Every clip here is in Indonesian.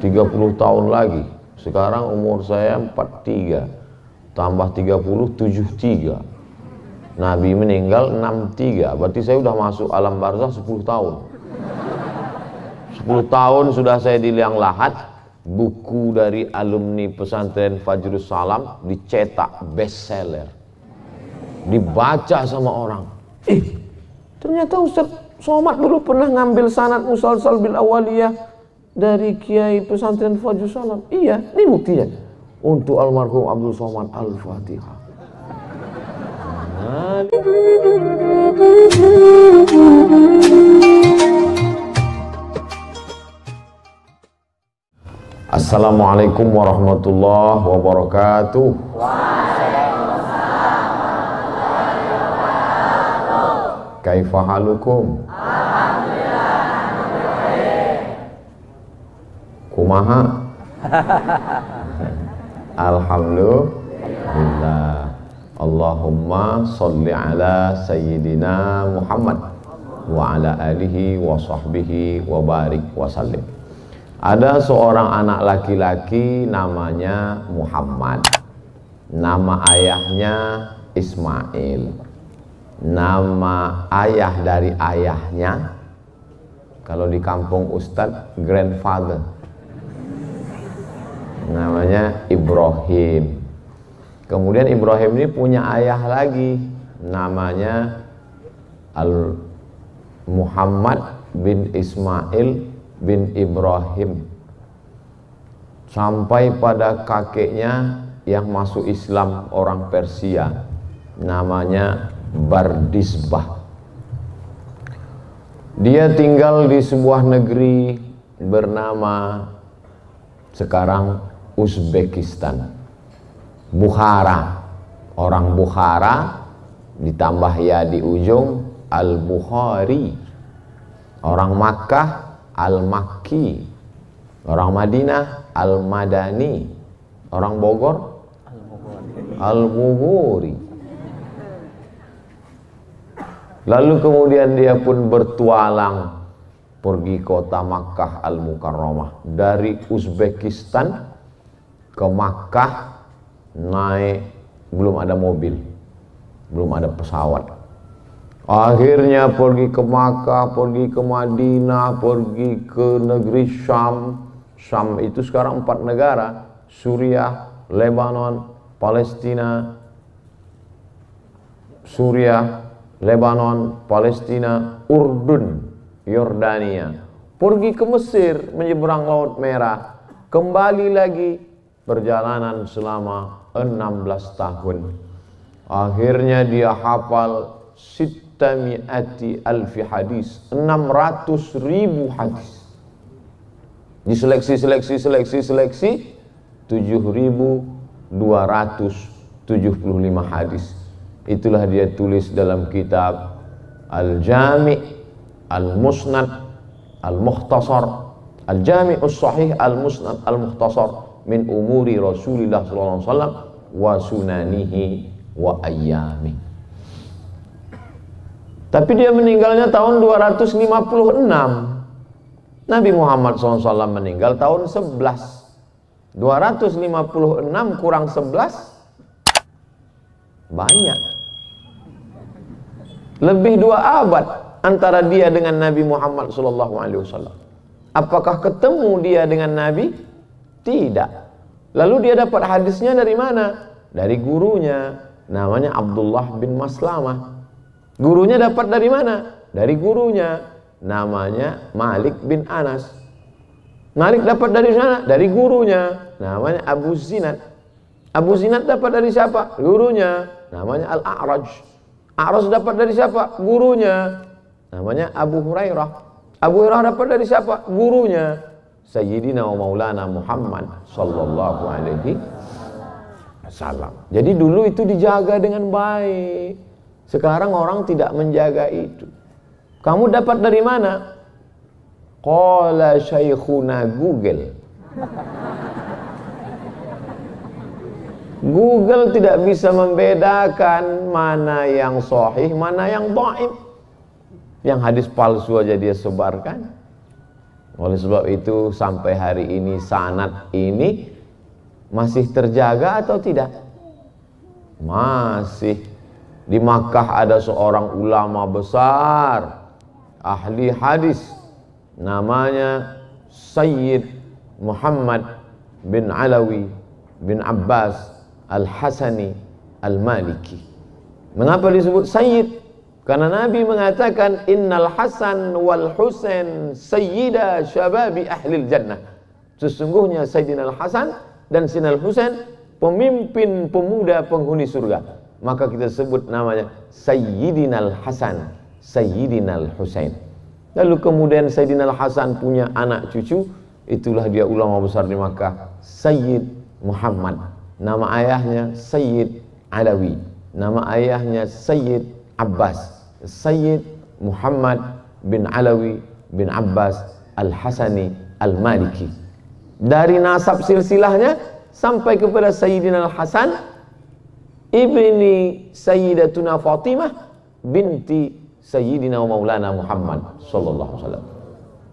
30 tahun lagi. Sekarang umur saya 43, tambah 30, 73. Nabi meninggal 63, berarti saya udah masuk alam barzah 10 tahun. 10 tahun sudah saya di liang lahat. Buku dari alumni pesantren Fajrus Salam dicetak bestseller, dibaca sama orang. Ternyata Ustaz Somad dulu pernah ngambil sanad musalsal bil awaliyah dari kiai pesantren Fajrus Salam. Iya, ini buktinya. Untuk almarhum Abdul Somad, Al-Fatihah. Assalamualaikum warahmatullahi wabarakatuh. Waalaikumsalam warahmatullahi wabarakatuh. Kaifa halukum? Alhamdulillah. Kumaha? Alhamdulillah. Allahumma sholli ala sayyidina Muhammad wa ala alihi wa sahbihi wa barik wa sallim. Ada seorang anak laki-laki namanya Muhammad. Nama ayahnya Ismail. Nama ayah dari ayahnya, kalau di kampung Ustadz, grandfather, namanya Ibrahim. Kemudian Ibrahim ini punya ayah lagi, namanya Muhammad bin Ismail bin Ibrahim, sampai pada kakeknya yang masuk Islam orang Persia, namanya Bardisbah. Dia tinggal di sebuah negeri bernama sekarang Uzbekistan, Bukhara. Orang Bukhara ditambah ya di ujung, Al-Bukhari. Orang Makkah, Al-Makki. Orang Madinah, Al-Madani. Orang Bogor, Al-Bughuri. Lalu kemudian dia pun bertualang pergi kota Makkah Al-Mukarramah. Dari Uzbekistan ke Makkah naik, belum ada mobil, belum ada pesawat. Akhirnya pergi ke Makkah, pergi ke Madinah, pergi ke negeri Syam. Syam itu sekarang 4 negara, Suriah, Lebanon, Palestina. Suriah, Lebanon, Palestina, Urdun, Yordania. Pergi ke Mesir, menyeberang Laut Merah. Kembali lagi, perjalanan selama 16 tahun. Akhirnya dia hafal 600.000 hadis, 600.000 hadis. Diseleksi 7.275 hadis. Itulah dia tulis dalam kitab Al-Jami' Al-Musnad Al-Mukhtasar, Al-Jami'us Sahih Al-Musnad Al-Mukhtasar min umuri Rasulillah sallallahu alaihi wasallam wa sunanihi wa ayyami. Tapi dia meninggalnya tahun 256. Nabi Muhammad SAW meninggal tahun 11. 256 kurang 11 banyak. Lebih 2 abad antara dia dengan Nabi Muhammad SAW. Apakah ketemu dia dengan Nabi? Tidak. Lalu dia dapat hadisnya dari mana? Dari gurunya, namanya Abdullah bin Maslamah. Gurunya dapat dari mana? Dari gurunya, namanya Malik bin Anas. Malik dapat dari sana? Dari gurunya, namanya Abu Zinad. Abu Zinad dapat dari siapa? Gurunya, namanya Al-A'raj. A'raj dapat dari siapa? Gurunya, namanya Abu Hurairah. Abu Hurairah dapat dari siapa? Gurunya, Sayyidina wa Maulana Muhammad sallallahu alaihi wasallam. Jadi dulu itu dijaga dengan baik. Sekarang orang tidak menjaga itu. Kamu dapat dari mana? Qala syaikhuna Google. Google tidak bisa membedakan mana yang sahih, mana yang dhaif. Yang hadis palsu aja dia sebarkan. Oleh sebab itu sampai hari ini sanad ini masih terjaga atau tidak? Masih. Di Makkah ada seorang ulama besar, ahli hadis, namanya Sayyid Muhammad bin Alawi bin Abbas Al-Hasani Al-Maliki. Mengapa disebut Sayyid? Karena Nabi mengatakan Innal Hasan wal Husain sayyida syababi ahlil jannah. Sesungguhnya Sayyidina Al-Hasan dan Sayyidina Al-Husain pemimpin pemuda penghuni surga. Maka kita sebut namanya Sayyidina Al-Hasan, Sayyidina Al-Husain. Lalu kemudian Sayyidina Al-Hasan punya anak cucu, itulah dia ulama besar di Makkah, Sayyid Muhammad. Nama ayahnya Sayyid Alawi, nama ayahnya Sayyid Abbas, Sayyid Muhammad bin Alawi bin Abbas Al-Hasani Al-Maliki. Dari nasab silsilahnya sampai kepada Sayyidina Al-Hasan ibni Sayyidatuna Fatimah binti Sayyidina Maulana Muhammad sallallahu alaihi wasallam.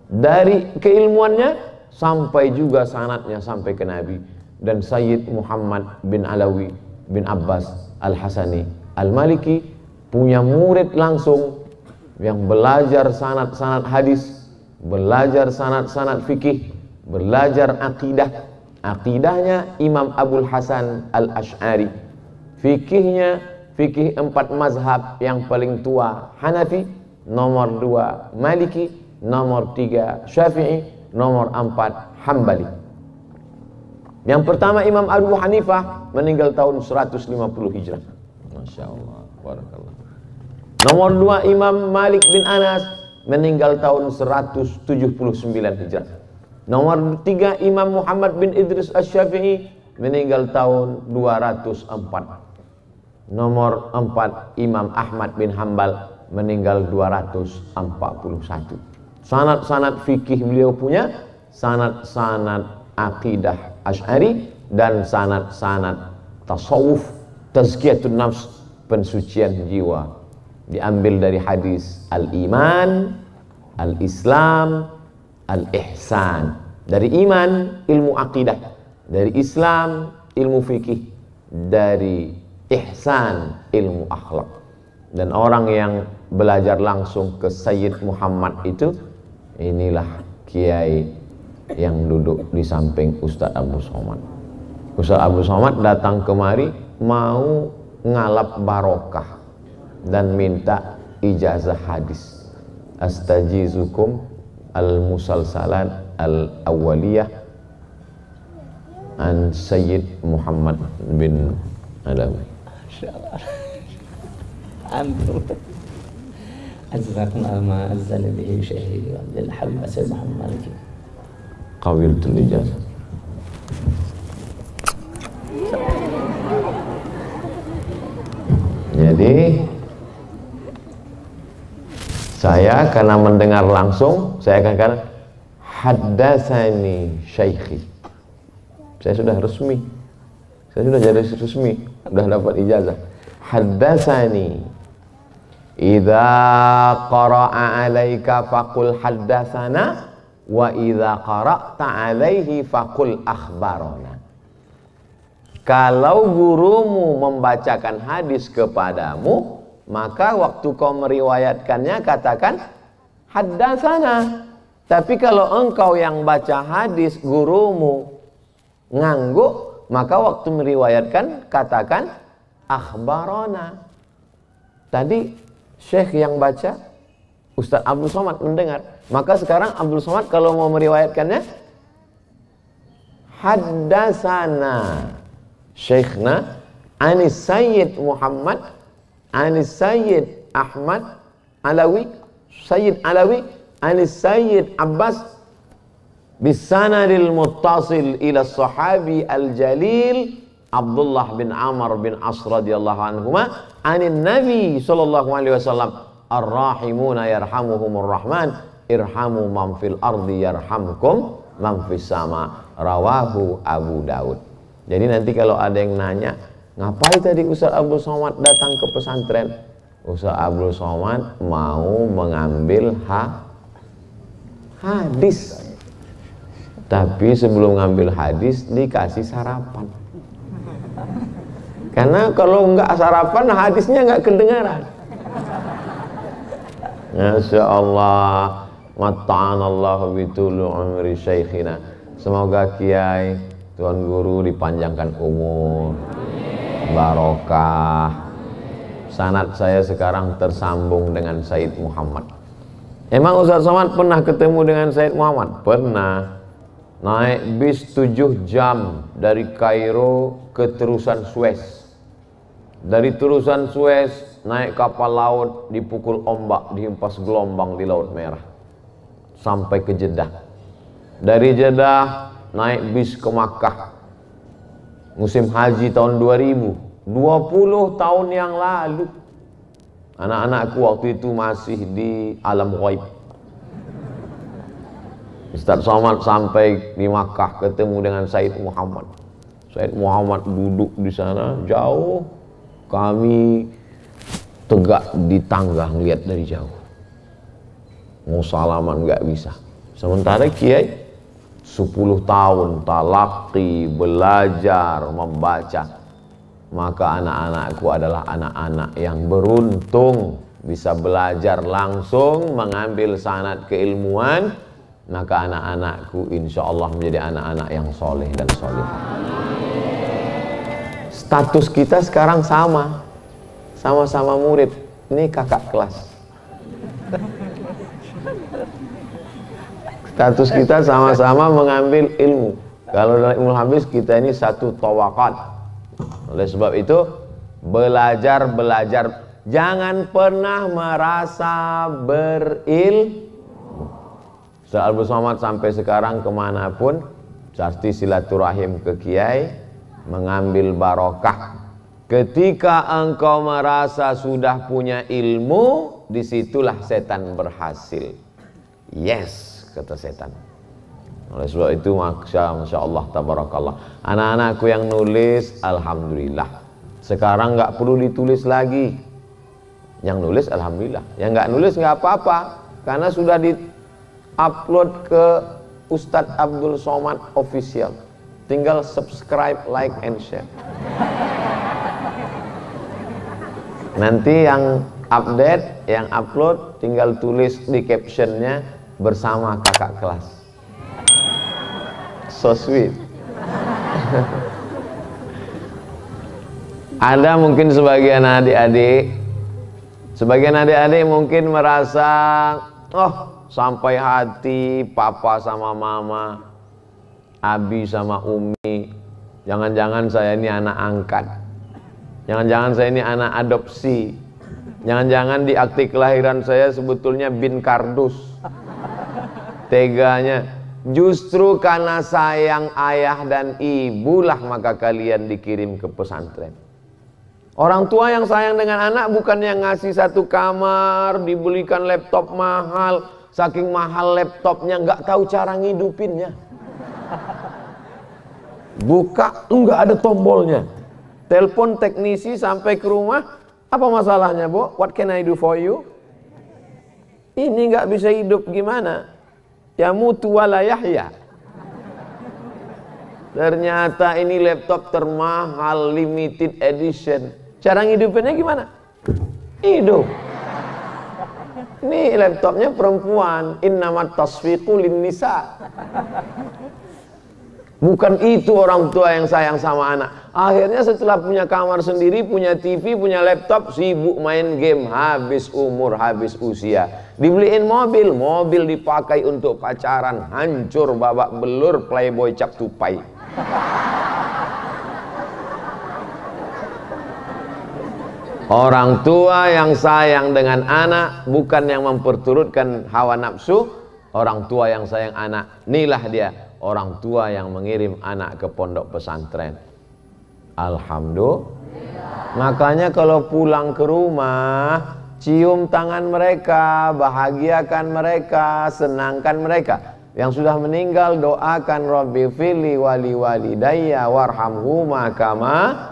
Dari keilmuannya sampai juga sanadnya sampai ke Nabi. Dan Sayyid Muhammad bin Alawi bin Abbas Al-Hasani Al-Maliki punya murid langsung yang belajar sanad-sanad hadis, belajar sanad-sanad fikih, belajar akidah. Akidahnya Imam Abul Hasan Al-Asy'ari. Fikihnya fikih 4 mazhab yang paling tua Hanafi, nomor 2 Maliki, nomor 3 Syafi'i, nomor 4 Hambali. Yang pertama Imam Abu Hanifah meninggal tahun 150 Hijrah. Masya Allah, barakallah. Nomor 2 Imam Malik bin Anas meninggal tahun 179 Hijrah. Nomor 3 Imam Muhammad bin Idris Asy-Syafi'i meninggal tahun 204. Nomor 4 Imam Ahmad bin Hambal meninggal 241. Sanad-sanad fikih beliau punya, sanad-sanad akidah Asy'ari, dan sanad-sanad tasawuf, tazkiyatun nafs, pensucian jiwa. Diambil dari hadis al-iman, al-islam, al-ihsan. Dari iman ilmu akidah, dari Islam ilmu fikih, dari ihsan ilmu akhlak. Dan orang yang belajar langsung ke Sayyid Muhammad itu, inilah kiai yang duduk di samping Ustadz Abu Somad. Ustadz Abu Somad datang kemari mau ngalap barokah dan minta ijazah hadis. Astajizukum al-musalsalat al-awwaliyah an Sayyid Muhammad bin Alawi. Insyaallah. Antum azzakum ma azzal bihi syahid Abdul Habib Sayyid Muhammad Maliki. Qawiltul ijazah. Jadi saya karena mendengar langsung, saya akan katakan haddatsani syaikhi. Saya sudah resmi. Saya sudah jadi resmi, sudah dapat ijazah. Haddatsani. Idza qara'a 'alaika faqul haddatsana wa idza qara'ta 'alaihi faqul akhbarana. Kalau gurumu membacakan hadis kepadamu, maka waktu kau meriwayatkannya katakan haddatsana. Tapi kalau engkau yang baca hadis gurumu ngangguk, maka waktu meriwayatkan katakan akhbarana. Tadi syekh yang baca, Ustadz Abdul Somad mendengar. Maka sekarang Abdul Somad kalau mau meriwayatkannya haddatsana syekhna anis Sayyid Muhammad anis Sayyid Ahmad Alawi, Sayyid Alawi anis Sayyid Abbas bisanadil muttasil ila sahabi al-jalil Abdullah bin Amr bin As radhiyallahu anhuma anin Nabi sallallahu alaihi wasallam ar-rahimuna yarhamuhumur rahman irhamu man fil ardi yarhamkum man fis sama, rawahu Abu Daud. Jadi nanti kalau ada yang nanya, ngapain tadi Ustaz Abdul Somad datang ke pesantren? Ustaz Abdul Somad mau mengambil hadis. Tapi sebelum ngambil hadis dikasih sarapan. Karena kalau nggak sarapan hadisnya nggak kedengaran. Masya Allah, mata'anallahu bitulu umri syekhina. Semoga Kiai, Tuan Guru dipanjangkan umur, barokah. Sanad saya sekarang tersambung dengan Said Muhammad. Emang Ustaz Somad pernah ketemu dengan Said Muhammad? Pernah. Naik bis 7 jam dari Kairo ke terusan Suez. Dari terusan Suez naik kapal laut, dipukul ombak, dihempas gelombang di Laut Merah sampai ke Jeddah. Dari Jeddah naik bis ke Makkah musim haji tahun 2000, 20 tahun yang lalu. Anak-anakku waktu itu masih di alam ghaib. Ustaz Somad sampai di Makkah ketemu dengan Said Muhammad. Said Muhammad duduk di sana jauh, kami tegak di tangga ngeliat dari jauh. Mau salaman nggak bisa. Sementara Kiai 10 tahun talaqi, belajar, membaca. Maka anak-anakku adalah anak-anak yang beruntung bisa belajar langsung, mengambil sanad keilmuan. Maka anak-anakku insya Allah menjadi anak-anak yang soleh dan solehah. Status kita sekarang sama-sama murid. Ini kakak kelas. Status kita sama-sama mengambil ilmu. Kalau dalam ilmu hadis kita ini satu tawakat. Oleh sebab itu belajar. Jangan pernah merasa berilmu. Ustaz Abdul Somad sampai sekarang kemanapun pasti silaturahim ke Kiai, mengambil barokah. Ketika engkau merasa sudah punya ilmu, disitulah setan berhasil. Yes, kata setan. Oleh sebab itu Masya Allah tabarakallah. Anak-anakku yang nulis, alhamdulillah. Sekarang nggak perlu ditulis lagi. Yang nulis alhamdulillah. Yang nggak nulis nggak apa-apa, karena sudah upload ke Ustadz Abdul Somad Official. Tinggal subscribe, like, and share. Nanti yang update, yang upload, tinggal tulis di captionnya bersama kakak kelas. So sweet. Ada mungkin sebagian adik-adik mungkin merasa, oh, sampai hati papa sama mama, abi sama umi, jangan-jangan saya ini anak angkat, jangan-jangan saya ini anak adopsi, jangan-jangan di akte kelahiran saya sebetulnya bin kardus. Teganya, justru karena sayang ayah dan ibulah maka kalian dikirim ke pesantren. Orang tua yang sayang dengan anak bukan yang ngasih satu kamar, dibelikan laptop mahal. Saking mahal laptopnya nggak tahu cara ngidupinnya. Buka nggak ada tombolnya. Telepon teknisi sampai ke rumah, apa masalahnya, Bu? What can I do for you? Ini nggak bisa hidup gimana? Ya mutu wala yahya. Ternyata ini laptop termahal, limited edition. Cara ngidupinnya gimana? Hidup. Ini laptopnya perempuan, innamat tasfiqu lin nisa. Bukan itu orang tua yang sayang sama anak. Akhirnya setelah punya kamar sendiri, punya TV, punya laptop, sibuk main game, habis umur, habis usia. Dibeliin mobil, mobil dipakai untuk pacaran, hancur babak belur, playboy cap tupai. Orang tua yang sayang dengan anak bukan yang memperturutkan hawa nafsu. Orang tua yang sayang anak, inilah dia orang tua yang mengirim anak ke pondok pesantren. Alhamdulillah. Makanya kalau pulang ke rumah, cium tangan mereka, bahagiakan mereka, senangkan mereka. Yang sudah meninggal doakan Rabbi fili wali walidayya warhamhuma kama.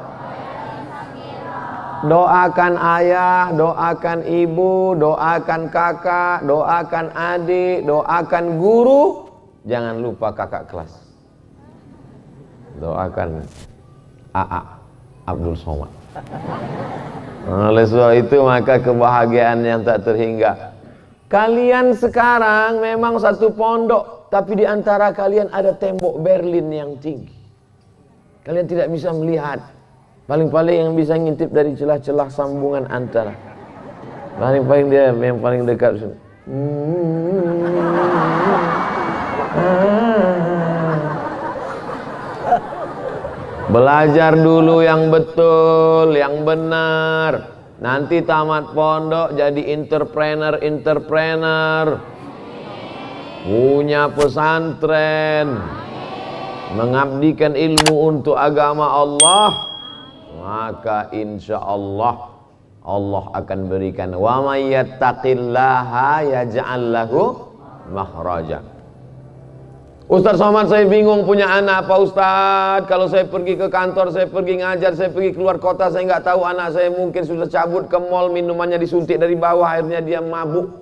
Doakan ayah, doakan ibu, doakan kakak, doakan adik, doakan guru, jangan lupa kakak kelas. Doakan AA Abdul Somad. Oleh sebab itu maka kebahagiaan yang tak terhingga. Kalian sekarang memang satu pondok, tapi di antara kalian ada tembok Berlin yang tinggi. Kalian tidak bisa melihat. Paling-paling yang bisa ngintip dari celah-celah sambungan antara. Paling-paling dia yang paling dekat. Belajar dulu yang betul, yang benar. Nanti tamat pondok jadi entrepreneur. Punya pesantren. Mengabdikan ilmu untuk agama Allah. Maka insya Allah akan berikan. Wa may yattaqillaha yaj'al lahu makhraja. Ustaz Somad, saya bingung punya anak Pak Ustaz. Kalau saya pergi ke kantor, saya pergi ngajar, saya pergi keluar kota, saya nggak tahu anak saya mungkin sudah cabut ke mall, minumannya disuntik dari bawah, akhirnya dia mabuk.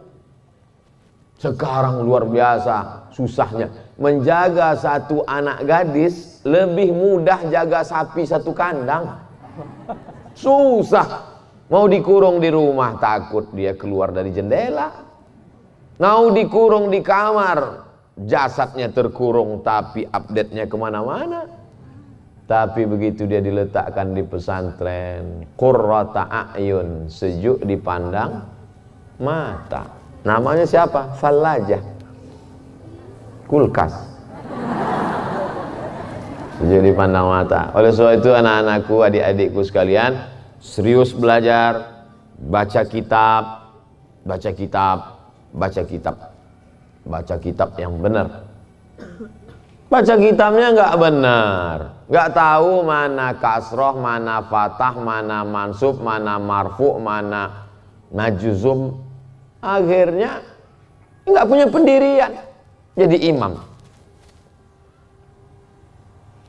Sekarang luar biasa susahnya menjaga satu anak gadis, lebih mudah jaga sapi satu kandang. Susah. Mau dikurung di rumah, takut dia keluar dari jendela. Mau dikurung di kamar, jasadnya terkurung tapi update-nya kemana-mana. Tapi begitu dia diletakkan di pesantren, qurrata a'yun, sejuk dipandang mata. Namanya siapa? Falajah, kulkas, sejuk dipandang mata. Oleh sebab itu anak-anakku, adik-adikku sekalian, serius belajar, baca kitab, baca kitab yang benar. Baca kitabnya nggak benar, nggak tahu mana kasroh, mana fatah, mana mansub, mana marfu, mana majuzum. Akhirnya nggak punya pendirian, jadi imam.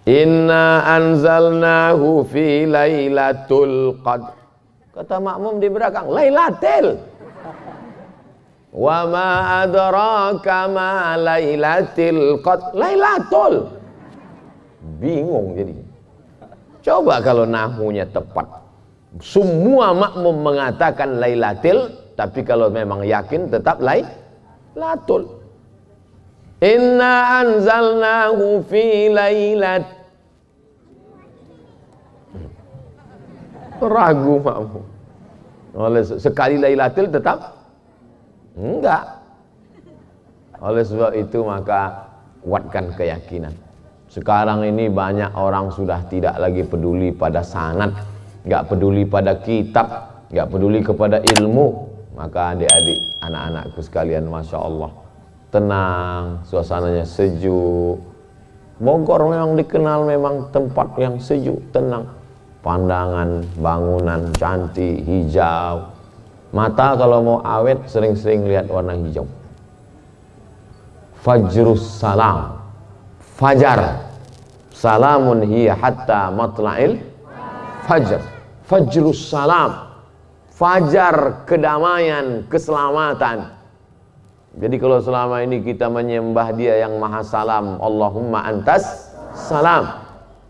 Inna anzalnahu fi lailatul qadr. Kata makmum di belakang, lailatul. Wa ma adraka ma lailatul qadr. Lailatul. Bingung jadi. Coba kalau nahwunya tepat. Semua makmum mengatakan lailatul, tapi kalau memang yakin tetap lailatul. Inna anzalnahu fi lailat. Ragu makmum. Oleh sekali lailatul tetap enggak. Oleh sebab itu maka kuatkan keyakinan. Sekarang ini banyak orang sudah tidak lagi peduli pada sanad, enggak peduli pada kitab, enggak peduli kepada ilmu. Maka adik-adik, anak-anakku sekalian, Masya Allah, tenang, suasananya sejuk. Bogor memang dikenal memang tempat yang sejuk, tenang. Pandangan, bangunan cantik, hijau. Mata kalau mau awet sering-sering lihat warna hijau. Fajrus salam. Fajar. Salamun hiya hatta matla'il fajr. Fajrus salam. Fajar kedamaian, keselamatan. Jadi kalau selama ini kita menyembah dia yang maha salam, Allahumma antas salam.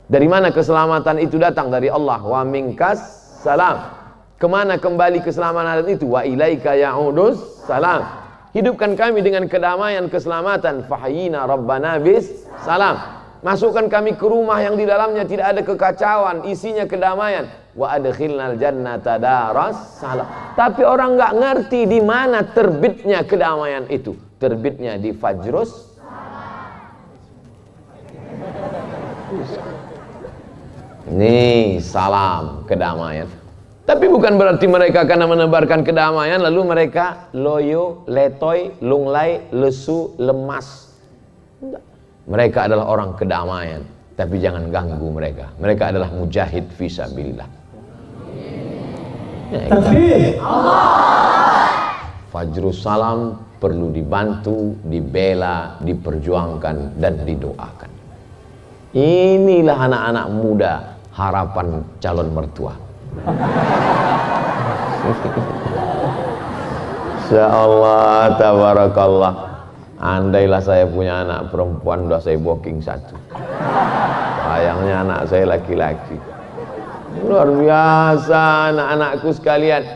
Dari mana keselamatan itu datang? Dari Allah. Wa minkas salam. Kemana kembali keselamatan itu? Wa ilaika ya'udus salam. Hidupkan kami dengan kedamaian, keselamatan. Fahyina rabbana bis salam. Masukkan kami ke rumah yang di dalamnya tidak ada kekacauan, isinya kedamaian. Wa adkhilnal jannata daras salam. Tapi orang nggak ngerti di mana terbitnya kedamaian itu. Terbitnya di fajrus. Ini salam kedamaian. Tapi bukan berarti mereka karena menebarkan kedamaian lalu mereka loyo, letoy, lunglai, lesu, lemas. Enggak. Mereka adalah orang kedamaian. Tapi jangan ganggu mereka. Mereka adalah mujahid fisabilillah. Takbir. Fajrus salam perlu dibantu, dibela, diperjuangkan dan didoakan. Inilah anak-anak muda, harapan calon mertua. Insyaallah, tabarakallah. Andailah saya punya anak perempuan, udah saya booking satu. Sayangnya anak saya laki-laki. Luar biasa anak-anakku sekalian.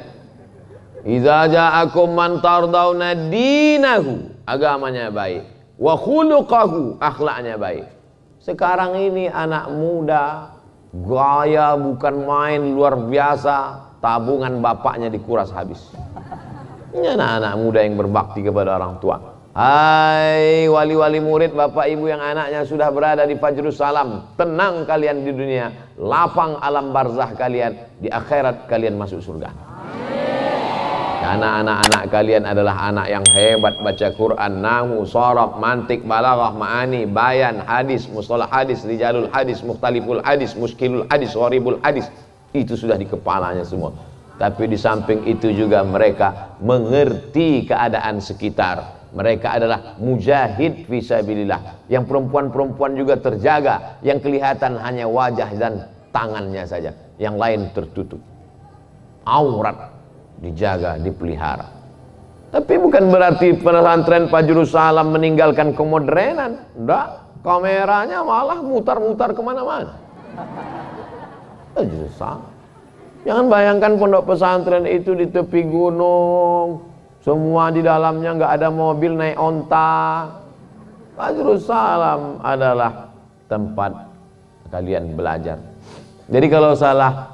Idza ja'akum man tardawna dinahu, agamanya baik, wa khuluquhu, akhlaknya baik. Sekarang ini anak muda gaya bukan main, luar biasa, tabungan bapaknya dikuras habis. Ini anak-anak muda yang berbakti kepada orang tua. Hai wali-wali murid, bapak ibu yang anaknya sudah berada di Fajrus Salam, tenang kalian di dunia, lapang alam barzah kalian, di akhirat kalian masuk surga. Karena anak-anak kalian adalah anak yang hebat baca Quran, nahwu, sharaf, mantik, balaghah, ma'ani, bayan, hadis, mustalah hadis, rijalul hadis, mukhtaliful hadis, muskilul hadis, gharibul hadis. Itu sudah di kepalanya semua. Tapi di samping itu juga mereka mengerti keadaan sekitar. Mereka adalah mujahid fisabilillah. Yang perempuan-perempuan juga terjaga, yang kelihatan hanya wajah dan tangannya saja, yang lain tertutup. Aurat dijaga, dipelihara. Tapi bukan berarti pesantren Fajrus Salam meninggalkan kemodernan. Enggak, kameranya malah mutar-mutar kemana-mana. Fajrus Salam. Jangan bayangkan pondok pesantren itu di tepi gunung, semua di dalamnya nggak ada mobil naik onta. Fajrus Salam adalah tempat kalian belajar. Jadi kalau salah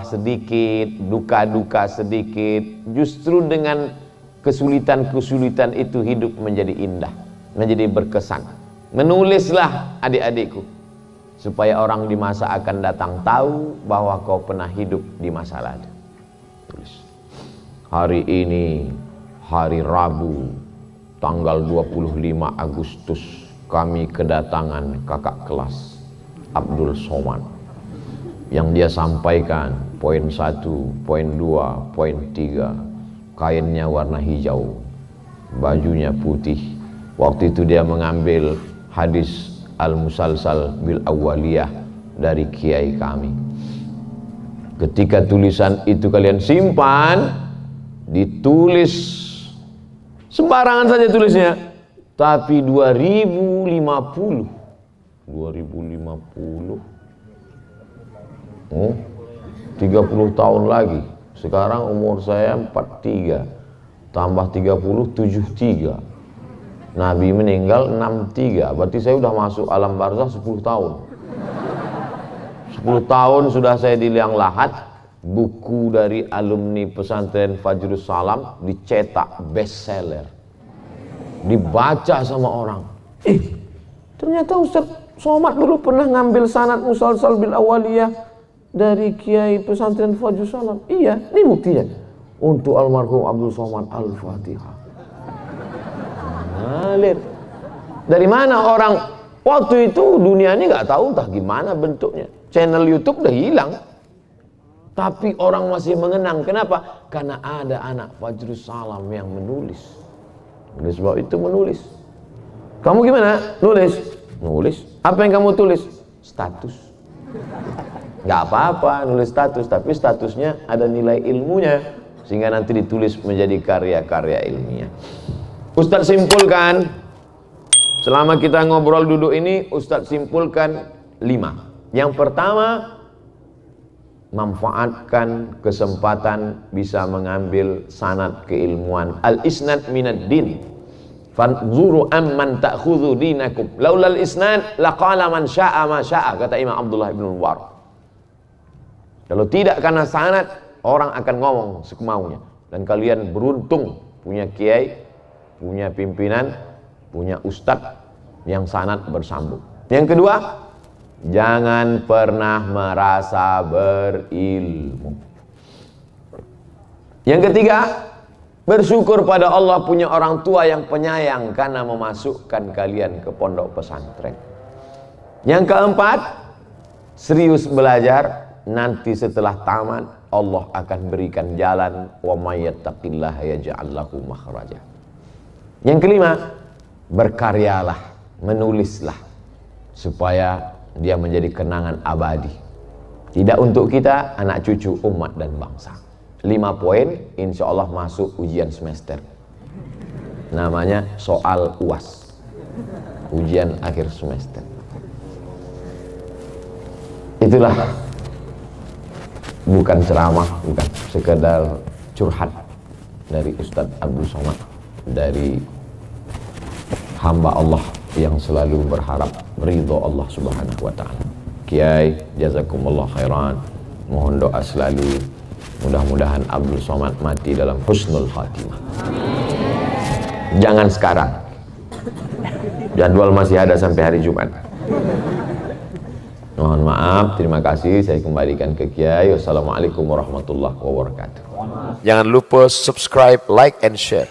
sedikit, duka-duka sedikit, justru dengan kesulitan-kesulitan itu hidup menjadi indah, menjadi berkesan. Menulislah adik-adikku, supaya orang di masa akan datang tahu bahwa kau pernah hidup di masa lalu. Tulis. Hari ini hari Rabu tanggal 25 Agustus kami kedatangan kakak kelas Abdul Somad, yang dia sampaikan poin 1, poin 2, poin 3, kainnya warna hijau, bajunya putih. Waktu itu dia mengambil hadis Al-Musalsal bil Awwaliyah dari kiai kami. Ketika tulisan itu kalian simpan, ditulis sembarangan saja tulisnya, tapi 2050 30 tahun lagi. Sekarang umur saya 43, tambah 30, 73. Nabi meninggal 63, berarti saya sudah masuk alam barzah 10 tahun. 10 tahun sudah saya di liang lahat. Buku dari alumni pesantren Fajrus Salam dicetak bestseller, dibaca sama orang. Ternyata Ustaz Somad dulu pernah ngambil sanad musalsal bil awaliyah dari kiai pesantren Fajrus Salam. Iya, ini buktinya. Untuk almarhum Abdul Somad, Al-Fatihah. Ngalir. Dari mana orang waktu itu dunia ini nggak tahu entah gimana bentuknya. Channel YouTube udah hilang. Tapi orang masih mengenang. Kenapa? Karena ada anak Fajrus Salam yang menulis. Oleh sebab itu menulis. Kamu gimana? Nulis. Nulis. Apa yang kamu tulis? Status. Nggak apa-apa nulis status, tapi statusnya ada nilai ilmunya, sehingga nanti ditulis menjadi karya-karya ilmiah. Ustadz simpulkan, selama kita ngobrol duduk ini, Ustadz simpulkan 5. Yang pertama, manfaatkan kesempatan bisa mengambil sanad keilmuan. Al-isnad minad din. Fanzuru amman ta'khudhu dinakum. Laulal isnad laqala man syaa ma syaa, kata Imam Abdullah bin Mubarak. Kalau tidak karena sanad, orang akan ngomong semaunya. Dan kalian beruntung punya kiai, punya pimpinan, punya ustadz yang sanad bersambung. Yang kedua, jangan pernah merasa berilmu. Yang ketiga, bersyukur pada Allah punya orang tua yang penyayang karena memasukkan kalian ke pondok pesantren. Yang keempat, serius belajar. Nanti setelah tamat Allah akan berikan jalan, wa may yattaqillaha yaj'al lahu makhraja. Yang kelima, berkaryalah, menulislah supaya dia menjadi kenangan abadi. Tidak untuk kita, anak cucu, umat dan bangsa. 5 poin, insya Allah masuk ujian semester. Namanya soal UAS, ujian akhir semester. Itulah, bukan ceramah, bukan sekedar curhat dari Ustadz Abdul Somad, dari hamba Allah yang selalu berharap ridho Allah Subhanahu wa ta'ala. Kiai, jazakumullah khairan. Mohon doa selalu, mudah-mudahan Abdul Somad mati dalam husnul khatimah. Jangan sekarang, jadwal masih ada sampai hari Jumat. Mohon maaf, terima kasih, saya kembalikan ke Kiai. Wassalamualaikum warahmatullahi wabarakatuh. Jangan lupa subscribe, like, and share.